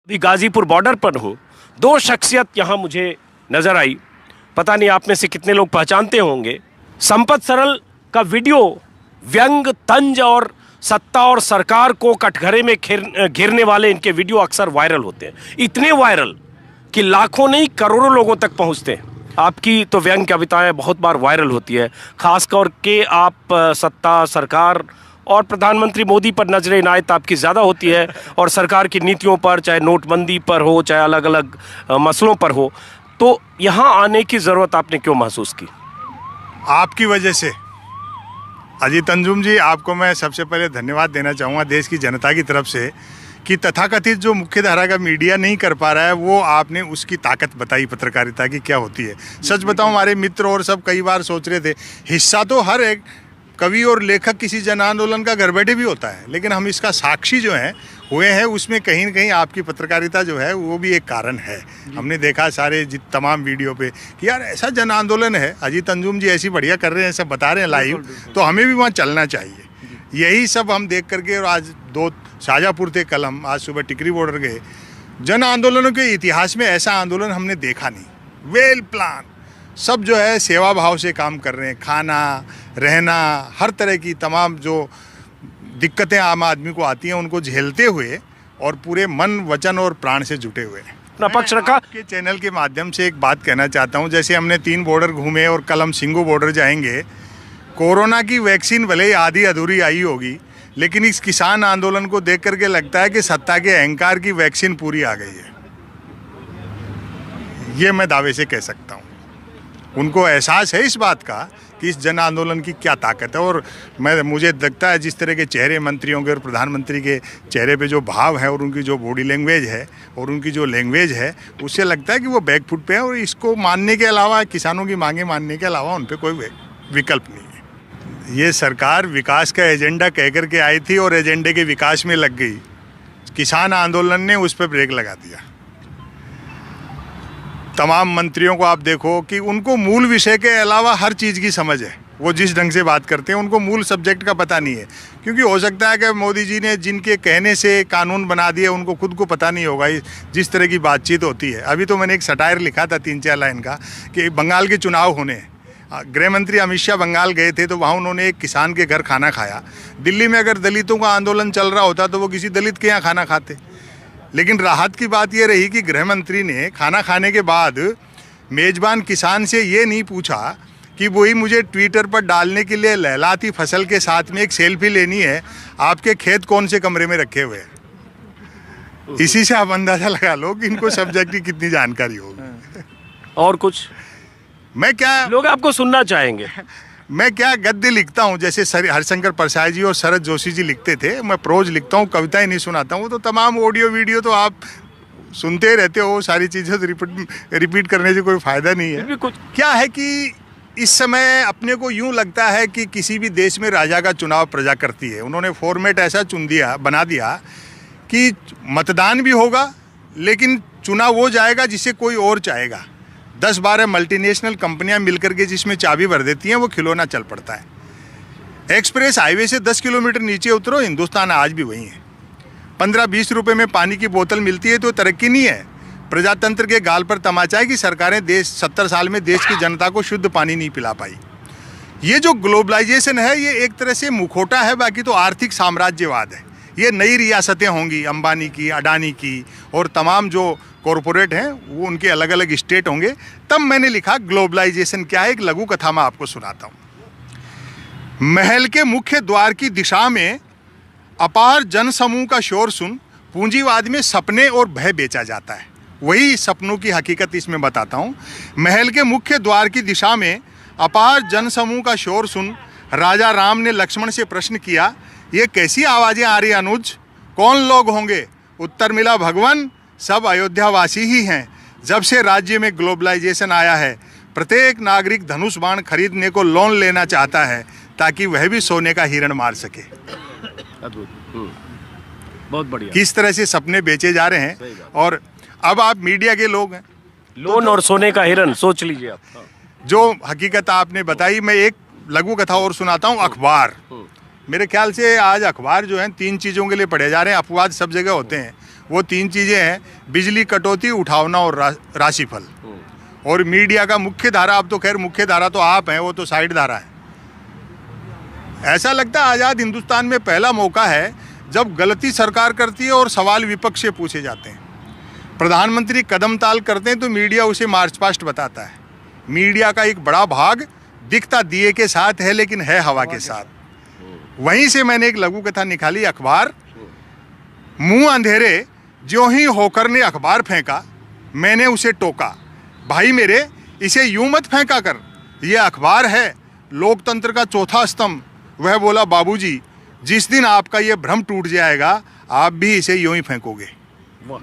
अभी गाजीपुर बॉर्डर पर हूँ। दो शख्सियत यहाँ मुझे नजर आई, पता नहीं आप में से कितने लोग पहचानते होंगे। संपत सरल का वीडियो व्यंग, तंज और सत्ता और सरकार को कटघरे में घेरने वाले इनके वीडियो अक्सर वायरल होते हैं, इतने वायरल कि लाखों नहीं करोड़ों लोगों तक पहुंचते हैं। आपकी तो व्यंग कविताएं बहुत बार वायरल होती है, खासकर के आप सत्ता, सरकार और प्रधानमंत्री मोदी पर नजर इनायत आपकी ज़्यादा होती है, और सरकार की नीतियों पर, चाहे नोटबंदी पर हो, चाहे अलग अलग मसलों पर हो। तो यहाँ आने की ज़रूरत आपने क्यों महसूस की? आपकी वजह से। अजीत अंजुम जी, आपको मैं सबसे पहले धन्यवाद देना चाहूँगा देश की जनता की तरफ से कि तथाकथित जो मुख्य धारा का मीडिया नहीं कर पा रहा है, वो आपने उसकी ताकत बताई पत्रकारिता की क्या होती है। सच बताऊं, हमारे मित्र और सब कई बार सोच रहे थे, हिस्सा तो हर एक कवि और लेखक किसी जन आंदोलन का घर बैठे भी होता है, लेकिन हम इसका साक्षी जो है हुए हैं, उसमें कहीं न कहीं आपकी पत्रकारिता जो है वो भी एक कारण है। हमने देखा सारे तमाम वीडियो पे कि यार ऐसा जन आंदोलन है, अजीत अंजुम जी ऐसी बढ़िया कर रहे हैं, सब बता रहे हैं लाइव, तो हमें भी वहाँ चलना चाहिए। यही सब हम देख करके, और आज दो शाहजहाँपुर थे, कल हम आज सुबह टिकरी बॉर्डर गए। जन आंदोलनों के इतिहास में ऐसा आंदोलन हमने देखा नहीं। वेल प्लान, सब जो है सेवा भाव से काम कर रहे हैं, खाना, रहना, हर तरह की तमाम जो दिक्कतें आम आदमी को आती हैं उनको झेलते हुए, और पूरे मन, वचन और प्राण से जुटे हुए हैं। अपना पक्ष रखा। आपके चैनल के माध्यम से एक बात कहना चाहता हूँ, जैसे हमने 3 बॉर्डर घूमे और कल हम सिंगू बॉर्डर जाएंगे। कोरोना की वैक्सीन भले ही आधी अधूरी आई होगी, लेकिन इस किसान आंदोलन को देख करके लगता है कि सत्ता के अहंकार की वैक्सीन पूरी आ गई है। ये मैं दावे से कह सकता हूँ। उनको एहसास है इस बात का कि इस जन आंदोलन की क्या ताकत है। और मुझे लगता है जिस तरह के चेहरे मंत्रियों के और प्रधानमंत्री के चेहरे पे जो भाव है, और उनकी जो बॉडी लैंग्वेज है, और उनकी जो लैंग्वेज है, उससे लगता है कि वो बैकफुट पे है, और इसको मानने के अलावा, किसानों की मांगे मानने के अलावा उन पर कोई विकल्प नहीं है। ये सरकार विकास का एजेंडा कह कर के आई थी और एजेंडे के विकास में लग गई। किसान आंदोलन ने उस पर ब्रेक लगा दिया। तमाम मंत्रियों को आप देखो कि उनको मूल विषय के अलावा हर चीज़ की समझ है। वो जिस ढंग से बात करते हैं, उनको मूल सब्जेक्ट का पता नहीं है, क्योंकि हो सकता है कि मोदी जी ने जिनके कहने से कानून बना दिए, उनको खुद को पता नहीं होगा जिस तरह की बातचीत होती है। अभी तो मैंने एक सटायर लिखा था 3-4 लाइन का कि बंगाल के चुनाव होने हैं। गृह मंत्री अमित शाह बंगाल गए थे, तो वहाँ उन्होंने एक किसान के घर खाना खाया। दिल्ली में अगर दलितों का आंदोलन चल रहा होता तो वो किसी दलित के यहाँ खाना खाते। लेकिन राहत की बात यह रही कि गृह मंत्री ने खाना खाने के बाद मेजबान किसान से ये नहीं पूछा कि वही मुझे ट्विटर पर डालने के लिए लहलाती फसल के साथ में एक सेल्फी लेनी है, आपके खेत कौन से कमरे में रखे हुए हैं। इसी से आप अंदाजा लगा लो कि इनको सब्जेक्ट की कितनी जानकारी होगी। और कुछ मैं क्या, लोग आपको सुनना चाहेंगे। मैं क्या गद्य लिखता हूँ, जैसे हरिशंकर प्रसाद जी और शरद जोशी जी लिखते थे। मैं प्रोज लिखता हूँ, कविताएं नहीं सुनाता हूँ। तो तमाम ऑडियो वीडियो तो आप सुनते रहते हो, सारी चीज़ें तो रिपीट करने से कोई फ़ायदा नहीं है। कुछ क्या है कि इस समय अपने को यूँ लगता है कि किसी भी देश में राजा का चुनाव प्रजा करती है। उन्होंने फॉर्मेट ऐसा बना दिया कि मतदान भी होगा, लेकिन चुना वो जाएगा जिसे कोई और चाहेगा। 10-12 मल्टीनेशनल कंपनियां मिलकर के जिसमें चाबी भर देती हैं, वो खिलौना चल पड़ता है। एक्सप्रेस हाईवे से 10 किलोमीटर नीचे उतरो, हिंदुस्तान आज भी वही है। 15-20 रुपए में पानी की बोतल मिलती है तो तरक्की नहीं है। प्रजातंत्र के गाल पर तमाचा है कि सरकारें 70 साल में देश की जनता को शुद्ध पानी नहीं पिला पाई। ये जो ग्लोबलाइजेशन है, ये एक तरह से मुखौटा है, बाकी तो आर्थिक साम्राज्यवाद है। ये नई रियासतें होंगी, अंबानी की, अडानी की, और तमाम जो कॉरपोरेट हैं वो उनके अलग अलग स्टेट होंगे। तब मैंने लिखा ग्लोबलाइजेशन क्या है। एक लघु कथा मैं आपको सुनाता हूँ। महल के मुख्य द्वार की दिशा में अपार जनसमूह का शोर सुन पूंजीवाद में सपने और भय बेचा जाता है। वही सपनों की हकीकत इसमें बताता हूँ। महल के मुख्य द्वार की दिशा में अपार जनसमूह का शोर सुन राजा राम ने लक्ष्मण से प्रश्न किया, ये कैसी आवाज़ें आ रही अनुज, कौन लोग होंगे? उत्तर मिला, भगवान सब अयोध्यावासी ही हैं। जब से राज्य में ग्लोबलाइजेशन आया है, प्रत्येक नागरिक धनुष बाण खरीदने को लोन लेना चाहता है ताकि वह भी सोने का हिरण मार सके। अद्भुत, बहुत बढ़िया। किस तरह से सपने बेचे जा रहे हैं। और अब आप मीडिया के लोग हैं, लोन और सोने का हिरण सोच लीजिए आप। जो हकीकत आपने बताई, मैं एक लघु कथा और सुनाता हूँ। अखबार, मेरे ख्याल से आज अखबार जो है 3 चीज़ों के लिए पढ़े जा रहे हैं। अपवाद सब जगह होते हैं। वो 3 चीज़ें हैं, बिजली कटौती, उठावना और राशिफल। और मीडिया का मुख्य धारा, अब तो खैर मुख्य धारा तो आप हैं, वो तो साइड धारा है। ऐसा लगता है आज़ाद हिंदुस्तान में पहला मौका है जब गलती सरकार करती है और सवाल विपक्ष से पूछे जाते हैं। प्रधानमंत्री कदम ताल करते हैं तो मीडिया उसे मार्च पास्ट बताता है। मीडिया का एक बड़ा भाग दिखता दिए के साथ है, लेकिन है हवा के साथ। वहीं से मैंने एक लघु कथा निकाली, अखबार। मुंह अंधेरे ज्यों ही होकर ने अखबार फेंका, मैंने उसे टोका, भाई मेरे इसे यूं मत फेंका कर, ये अखबार है लोकतंत्र का चौथा स्तंभ। वह बोला, बाबूजी जिस दिन आपका ये भ्रम टूट जाएगा आप भी इसे यूं ही फेंकोगे। वाह।